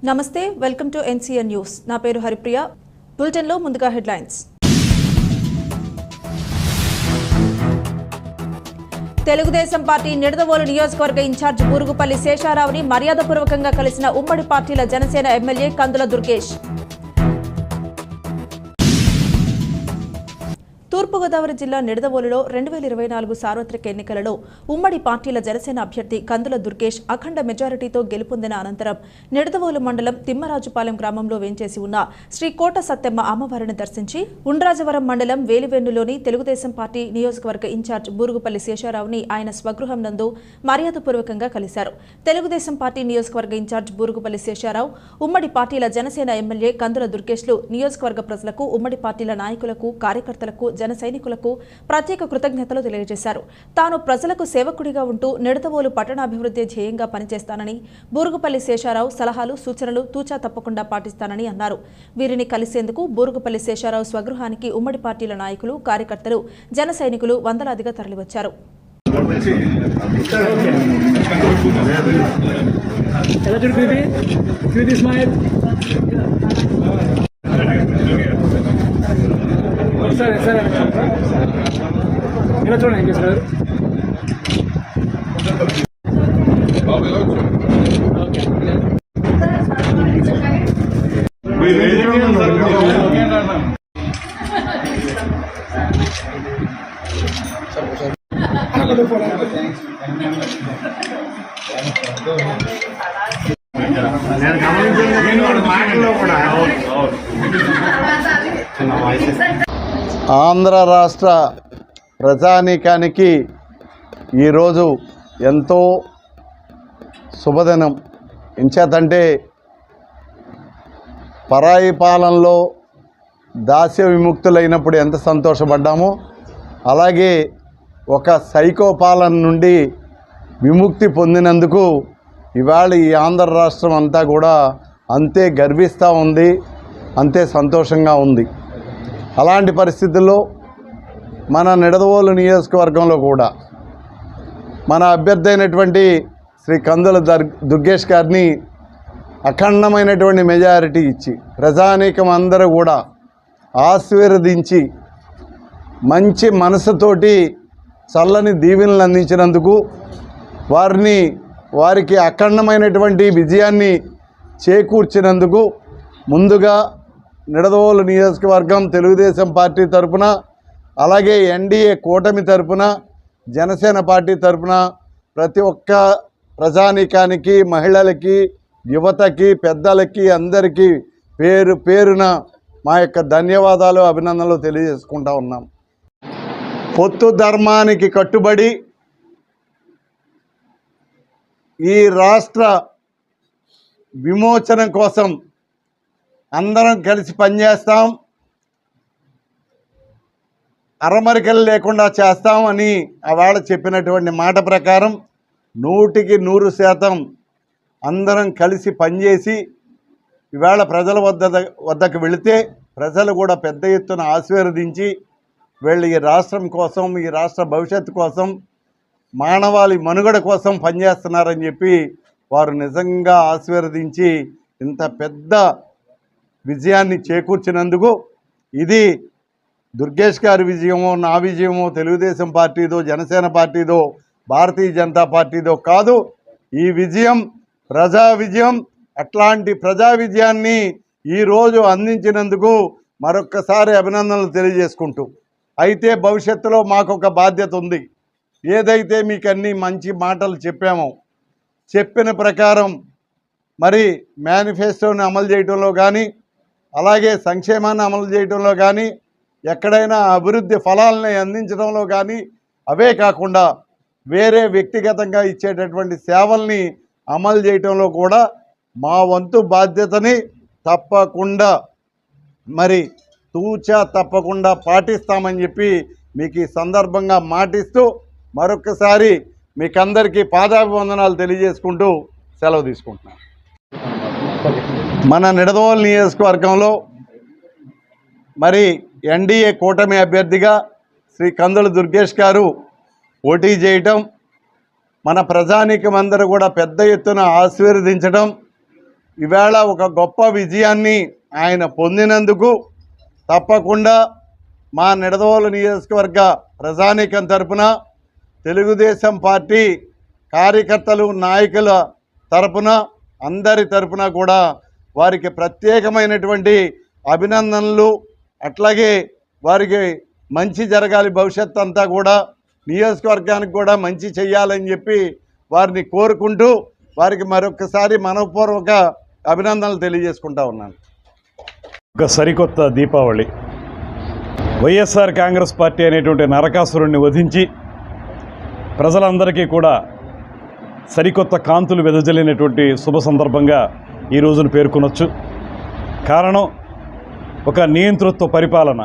నమస్తే welcome to NCN news నా పేరు హరిప్రియ బులెటిన్ లో ముందుగా హెడ్లైన్స్ తెలుగుదేశం పార్టీ నిడదవోలు నియోజకవర్గ ఇన్ఛార్జ్ బూరుగుపల్లి శేషారావుని మర్యాదపూర్వకంగా కలిసిన ఉమ్మడి పార్టీల జనసేన ఎమ్మెల్యే కందుల దుర్గేష్ తూర్పుగోదావరి జిల్లా నిడదవోలులో 2024 సార్వత్రిక ఎన్నికలలో ఉమ్మడి పార్టీల జనసేన అభ్యర్థి కందుల దుర్గేష్ అఖండ మెజారిటీతో గెలుపొందిన అనంతరం నిడదవోలు మండలం తిమ్మరాజుపాలెం గ్రామంలో వేంచేసి ఉన్న శ్రీ కోట సత్తెమ్మ అమ్మవారిని దర్శించి ఉండ్రాజవరం మండలం వేలివెన్నులోని తెలుగుదేశం పార్టీ నియోజకవర్గ ఇన్ఛార్జ్ బూరుగుపల్లి శేషారావుని ఆయన స్వగృహం నందు మర్యాదపూర్వకంగా కలిశారు. తెలుగుదేశం పార్టీ నియోజకవర్గ ఇన్ఛార్జ్ బూరుగుపల్లి శేషారావు, ఉమ్మడి పార్టీల జనసేన ఎమ్మెల్యే కందుల దుర్గేష్లు నియోజకవర్గ ప్రజలకు, ఉమ్మడి పార్టీల నాయకులకు, కార్యకర్తలకు, జన సైనికులకు ప్రత్యేక కృతజ్ఞతలు తెలియజేశారు. తాను ప్రజలకు సేవకుడిగా ఉంటూ నిడదవోలు పట్టణాభివృద్ధి ధ్యేయంగా పనిచేస్తానని, బూరుగుపల్లి శేషారావు సలహాలు, సూచనలు తూచా తప్పకుండా పాటిస్తానని అన్నారు. వీరిని కలిసేందుకు బూరుగుపల్లి శేషారావు స్వగృహానికి ఉమ్మడి పార్టీల నాయకులు, కార్యకర్తలు, జన సైనికులు వందలాదిగా తరలివచ్చారు. సరే సరే ఇలా చూడండి సార్. నేను గమనించిన మాటల్లో కూడా ఆంధ్ర రాష్ట్ర ప్రజానీకానికి ఈరోజు ఎంతో శుభదినం. ఎంచేతంటే పరాయి పాలనలో దాస్య విముక్తులైనప్పుడు ఎంత సంతోషపడ్డామో, అలాగే ఒక సైకో పాలన నుండి విముక్తి పొందినందుకు ఇవాళ ఈ ఆంధ్ర రాష్ట్రం అంతా కూడా అంతే గర్విస్తూ ఉంది, అంతే సంతోషంగా ఉంది. అలాంటి పరిస్థితుల్లో మన నిడదవోలు నియోజకవర్గంలో కూడా మన అభ్యర్థి అయినటువంటి శ్రీ కందుల దుర్గేష్ గారిని అఖండమైనటువంటి మెజారిటీ ఇచ్చి ప్రజానీకం అందరూ కూడా ఆశీర్వదించి మంచి మనసుతోటి చల్లని దీవెనలు అందించినందుకు వారికి అఖండమైనటువంటి విజయాన్ని చేకూర్చినందుకు ముందుగా నిడదవోలు నియోజకవర్గం తెలుగుదేశం పార్టీ తరపున, అలాగే ఎన్డీఏ కూటమి తరపున, జనసేన పార్టీ తరపున ప్రతి ఒక్క ప్రజానీకానికి, మహిళలకి, యువతకి, పెద్దలకి అందరికీ పేరు పేరున మా యొక్క ధన్యవాదాలు, అభినందనలు తెలియజేసుకుంటా ఉన్నాం. పొత్తు ధర్మానికి కట్టుబడి ఈ రాష్ట్ర విమోచన కోసం అందరం కలిసి పనిచేస్తాం, అరమరికలు లేకుండా చేస్తాం అని ఆవాళ చెప్పినటువంటి మాట ప్రకారం 100% అందరం కలిసి పనిచేసి ఇవాళ ప్రజల వద్దకు వెళితే ప్రజలు కూడా పెద్ద ఎత్తున ఆశీర్వదించి వీళ్ళు ఈ రాష్ట్రం కోసం, ఈ రాష్ట్ర భవిష్యత్తు కోసం, మానవాళి మనుగడ కోసం పనిచేస్తున్నారని చెప్పి వారు నిజంగా ఆశీర్వదించి ఇంత పెద్ద విజయాన్ని చేకూర్చినందుకు ఇది దుర్గేష్ గారి విజయమో, నా విజయమో, తెలుగుదేశం పార్టీదో, జనసేన పార్టీదో, భారతీయ జనతా పార్టీదో కాదు. ఈ విజయం ప్రజా విజయం. అట్లాంటి ప్రజా విజయాన్ని ఈరోజు అందించినందుకు మరొక్కసారి అభినందనలు తెలియజేసుకుంటూ, అయితే భవిష్యత్తులో మాకొక బాధ్యత ఉంది. ఏదైతే మీకు అన్ని మంచి మాటలు చెప్పామో చెప్పిన ప్రకారం మరి మేనిఫెస్టోని అమలు చేయడంలో కానీ, అలాగే సంక్షేమాన్ని అమలు చేయడంలో కానీ, ఎక్కడైనా అభివృద్ధి ఫలాలని అందించడంలో కానీ, అవే కాకుండా వేరే వ్యక్తిగతంగా ఇచ్చేటటువంటి సేవల్ని అమలు చేయడంలో కూడా మా వంతు బాధ్యతని తప్పకుండా మరి తూచా తప్పకుండా పాటిస్తామని చెప్పి మీకు ఈ సందర్భంగా మాటిస్తూ మరొకసారి మీకందరికీ పాదాభివందనాలు తెలియజేసుకుంటూ సెలవు తీసుకుంటున్నాను. మన నిడదవోలు నియోజకవర్గంలో మరి ఎన్డీఏ కూటమి అభ్యర్థిగా శ్రీ కందుల దుర్గేష్ గారు పోటీ చేయటం, మన ప్రజానీకమందరూ కూడా పెద్ద ఎత్తున ఆశీర్వదించడం, ఈవేళ ఒక గొప్ప విజయాన్ని ఆయన పొందినందుకు తప్పకుండా మా నిడదవోలు నియోజకవర్గ ప్రజానీకం తరపున తెలుగుదేశం పార్టీ కార్యకర్తలు నాయకుల తరపున అందరి తరపున కూడా వారికి ప్రత్యేకమైనటువంటి అభినందనలు, అట్లాగే వారికి మంచి జరగాలి, భవిష్యత్తు అంతా కూడా నియోజకవర్గానికి కూడా మంచి చేయాలని చెప్పి వారిని కోరుకుంటూ వారికి మరొకసారి మనపూర్వక అభినందనలు తెలియజేసుకుంటా ఉన్నాను. ఒక సరికొత్త దీపావళి. వైఎస్ఆర్ కాంగ్రెస్ పార్టీ అనేటువంటి నరకాసురుణ్ణి వధించి ప్రజలందరికీ కూడా సరికొత్త కాంతులు వెదజల్లినటువంటి శుభ సందర్భంగా ఈ రోజును పేర్కొనొచ్చు. కారణం ఒక నియంతృత్వ పరిపాలన,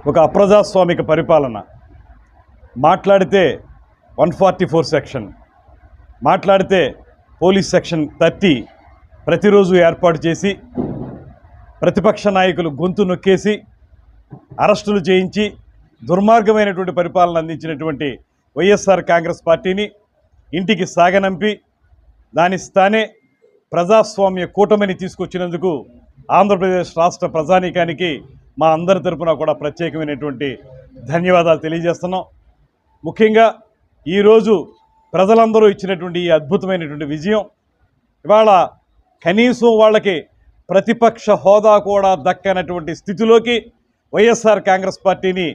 ఒక అప్రజాస్వామిక పరిపాలన. మాట్లాడితే 144 సెక్షన్, మాట్లాడితే పోలీస్ సెక్షన్ 30 ప్రతిరోజు ఏర్పాటు చేసి ప్రతిపక్ష నాయకులు గొంతు నొక్కేసి అరెస్టులు చేయించి దుర్మార్గమైనటువంటి పరిపాలన అందించినటువంటి వైఎస్ఆర్ కాంగ్రెస్ పార్టీని ఇంటికి సాగనంపి దాని స్థానే ప్రజాస్వామ్య కూటమిని తీసుకొచ్చినందుకు ఆంధ్రప్రదేశ్ రాష్ట్ర ప్రజానీకానికి మా అందరి తరపున కూడా ప్రత్యేకమైనటువంటి ధన్యవాదాలు తెలియజేస్తున్నాం. ముఖ్యంగా ఈరోజు ప్రజలందరూ ఇచ్చినటువంటి ఈ అద్భుతమైనటువంటి విజయం, ఇవాళ కనీసం వాళ్ళకి ప్రతిపక్ష హోదా కూడా దక్కనటువంటి స్థితిలోకి వైఎస్ఆర్ కాంగ్రెస్ పార్టీని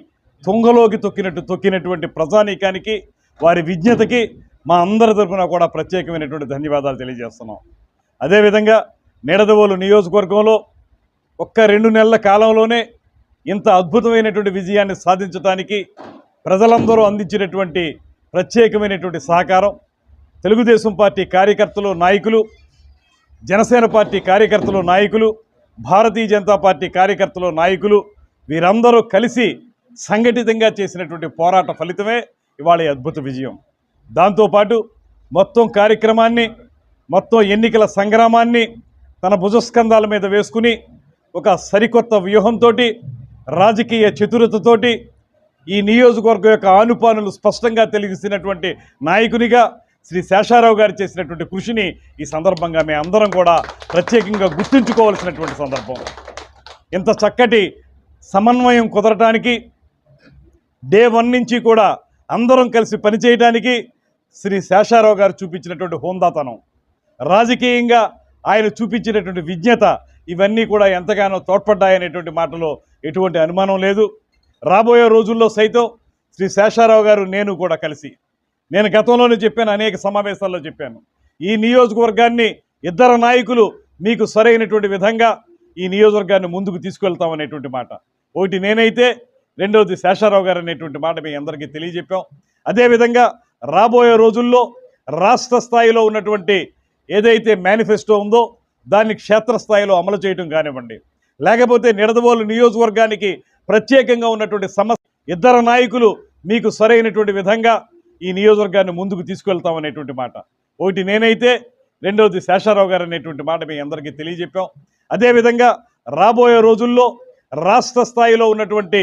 తుంగలోకి తొక్కినటువంటి ప్రజానీకానికి, వారి విజ్ఞతకి మా అందరి తరపున కూడా ప్రత్యేకమైనటువంటి ధన్యవాదాలు తెలియజేస్తున్నాం. అదేవిధంగా నిడదవోలు నియోజకవర్గంలో ఒక్క 2 నెలల కాలంలోనే ఇంత అద్భుతమైనటువంటి విజయాన్ని సాధించడానికి ప్రజలందరూ అందించినటువంటి ప్రత్యేకమైనటువంటి సహకారం, తెలుగుదేశం పార్టీ కార్యకర్తలు నాయకులు, జనసేన పార్టీ కార్యకర్తలు నాయకులు, భారతీయ జనతా పార్టీ కార్యకర్తలు నాయకులు వీరందరూ కలిసి సంఘటితంగా చేసినటువంటి పోరాట ఫలితమే ఇవాళ ఈ అద్భుత విజయం. దాంతోపాటు మొత్తం కార్యక్రమాన్ని, మొత్తం ఎన్నికల సంగ్రామాన్ని తన భుజస్కంధాల మీద వేసుకుని ఒక సరికొత్త వ్యూహంతో, రాజకీయ చతురతతోటి ఈ నియోజకవర్గం యొక్క ఆనుపానులు స్పష్టంగా తెలియజేసినటువంటి నాయకునిగా శ్రీ శేషారావు గారు చేసినటువంటి కృషిని ఈ సందర్భంగా మేము అందరం కూడా ప్రత్యేకంగా గుర్తుంచుకోవాల్సినటువంటి సందర్భం. ఇంత చక్కటి సమన్వయం కుదరటానికి, డే 1 నుంచి కూడా అందరం కలిసి పనిచేయడానికి శ్రీ శేషారావు గారు చూపించినటువంటి హోందాతనం, రాజకీయంగా ఆయన చూపించినటువంటి విజ్ఞత, ఇవన్నీ కూడా ఎంతగానో తోడ్పడ్డాయనేటువంటి మాటలో ఎటువంటి అనుమానం లేదు. రాబోయే రోజుల్లో సైతం శ్రీ శేషారావు గారు నేను కూడా కలిసి, నేను గతంలోనే చెప్పాను, అనేక సమావేశాల్లో చెప్పాను, ఈ నియోజకవర్గాన్ని ఇద్దరు నాయకులు మీకు సరైనటువంటి విధంగా ఈ నియోజకవర్గాన్ని ముందుకు తీసుకెళ్తామనేటువంటి మాట ఒకటి నేనైతే, రెండవది శేషారావు గారు అనేటువంటి మాట మీ అందరికీ తెలియజెప్పాం. అదేవిధంగా రాబోయే రోజుల్లో రాష్ట్ర స్థాయిలో ఉన్నటువంటి ఏదైతే మేనిఫెస్టో ఉందో దాన్ని క్షేత్రస్థాయిలో అమలు చేయడం కానివ్వండి, లేకపోతే నిడదవోలు నియోజకవర్గానికి ప్రత్యేకంగా ఉన్నటువంటి సమస్య, ఇద్దరు నాయకులు మీకు సరైనటువంటి విధంగా ఈ నియోజకవర్గాన్ని ముందుకు తీసుకెళ్తామనేటువంటి మాట ఒకటి నేనైతే, రెండవది శేషారావు గారు అనేటువంటి మాట మీ అందరికీ తెలియజెప్పాం. అదేవిధంగా రాబోయే రోజుల్లో రాష్ట్ర స్థాయిలో ఉన్నటువంటి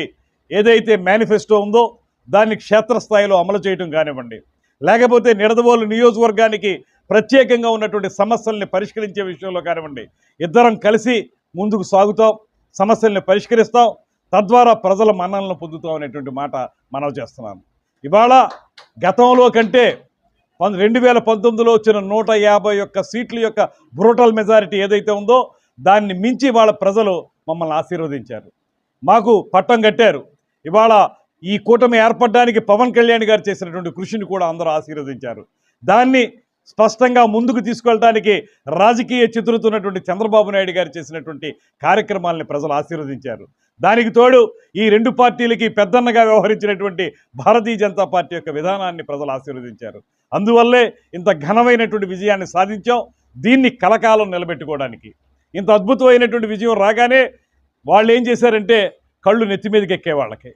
ఏదైతే మేనిఫెస్టో ఉందో దాన్ని క్షేత్రస్థాయిలో అమలు చేయడం కానివ్వండి, లేకపోతే నిడదవోలు నియోజకవర్గానికి ప్రత్యేకంగా ఉన్నటువంటి సమస్యల్ని పరిష్కరించే విషయంలో కానివ్వండి, ఇద్దరం కలిసి ముందుకు సాగుతాం, సమస్యల్ని పరిష్కరిస్తాం, తద్వారా ప్రజల మన్ననలను పొందుతాం అనేటువంటి మాట మనవి చేస్తున్నాను. ఇవాళ గతంలో కంటే 2019లో వచ్చిన 151 సీట్ల యొక్క బ్రూటల్ మెజారిటీ ఏదైతే ఉందో దాన్ని మించి ఇవాళ ప్రజలు మమ్మల్ని ఆశీర్వదించారు, మాకు పట్టం కట్టారు. ఇవాళ ఈ కూటమి ఏర్పడడానికి పవన్ కళ్యాణ్ గారు చేసినటువంటి కృషిని కూడా అందరూ ఆశీర్వదించారు. దాన్ని స్పష్టంగా ముందుకు తీసుకెళ్ళడానికి రాజకీయ చిత్రుతున్నటువంటి చంద్రబాబు నాయుడు గారు చేసినటువంటి కార్యక్రమాలని ప్రజలు ఆశీర్వదించారు. దానికి తోడు ఈ 2 పార్టీలకి పెద్దన్నగా వ్యవహరించినటువంటి భారతీయ జనతా పార్టీ యొక్క విధానాన్ని ప్రజలు ఆశీర్వదించారు. అందువల్లే ఇంత ఘనమైనటువంటి విజయాన్ని సాధించాం. దీన్ని కలకాలం నిలబెట్టుకోవడానికి ఇంత అద్భుతమైనటువంటి విజయం రాగానే వాళ్ళు ఏం చేశారంటే కళ్ళు నెత్తి మీదకి ఎక్కే వాళ్ళకి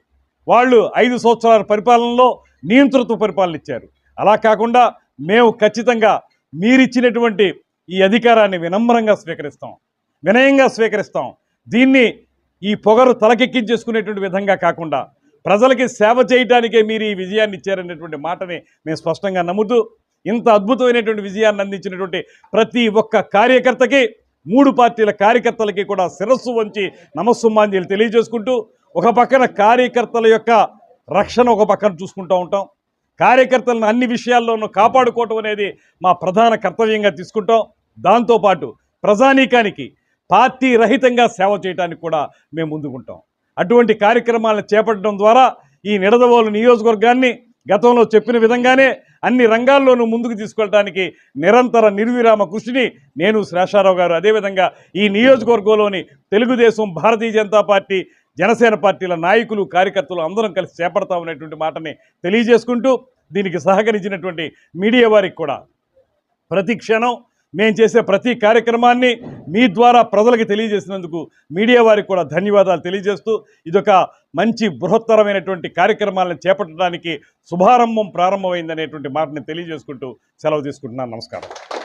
వాళ్ళు 5 సంవత్సరాల పరిపాలనలో నియంతృత్వ పరిపాలన ఇచ్చారు. అలా కాకుండా మేము ఖచ్చితంగా మీరిచ్చినటువంటి ఈ అధికారాన్ని వినమ్రంగా స్వీకరిస్తాం, వినయంగా స్వీకరిస్తాం. దీన్ని ఈ పొగరు తలకెక్కించేసుకునేటువంటి విధంగా కాకుండా ప్రజలకి సేవ చేయడానికే మీరు ఈ విజయాన్ని ఇచ్చారనేటువంటి మాటని మేము స్పష్టంగా నమ్ముతూ, ఇంత అద్భుతమైనటువంటి విజయాన్ని అందించినటువంటి ప్రతి ఒక్క కార్యకర్తకి మూడు పార్టీల కార్యకర్తలకి కూడా శిరస్సు వంచి నమస్సుమాంజలి తెలియజేసుకుంటూ ఒక పక్కన కార్యకర్తల యొక్క రక్షణ ఒక పక్కన చూసుకుంటూ ఉంటాం. కార్యకర్తలను అన్ని విషయాల్లోనూ కాపాడుకోవటం అనేది మా ప్రధాన కర్తవ్యంగా తీసుకుంటాం. దాంతోపాటు ప్రజానీకానికి పార్టీ రహితంగా సేవ చేయడానికి కూడా మేము ముందుకుంటాం. అటువంటి కార్యక్రమాలను చేపట్టడం ద్వారా ఈ నిడదవోలు నియోజకవర్గాన్ని గతంలో చెప్పిన విధంగానే అన్ని రంగాల్లోనూ ముందుకు తీసుకెళ్ళడానికి నిరంతర నిర్విరామ కృషిని నేను శేషారావు గారు అదేవిధంగా ఈ నియోజకవర్గంలోని తెలుగుదేశం, భారతీయ జనతా పార్టీ, జనసేన పార్టీల నాయకులు, కార్యకర్తలు అందరం కలిసి చేపడతామనేటువంటి మాటని తెలియజేసుకుంటూ దీనికి సహకరించినటువంటి మీడియా వారికి కూడా ప్రతి క్షణం మేము చేసే ప్రతి కార్యక్రమాన్ని మీ ద్వారా ప్రజలకు తెలియజేసినందుకు మీడియా వారికి కూడా ధన్యవాదాలు తెలియజేస్తూ ఇదొక మంచి బృహత్తరమైనటువంటి కార్యక్రమాలను చేపట్టడానికి శుభారంభం ప్రారంభమైందనేటువంటి మాటని తెలియజేసుకుంటూ సెలవు తీసుకుంటున్నాను. నమస్కారం.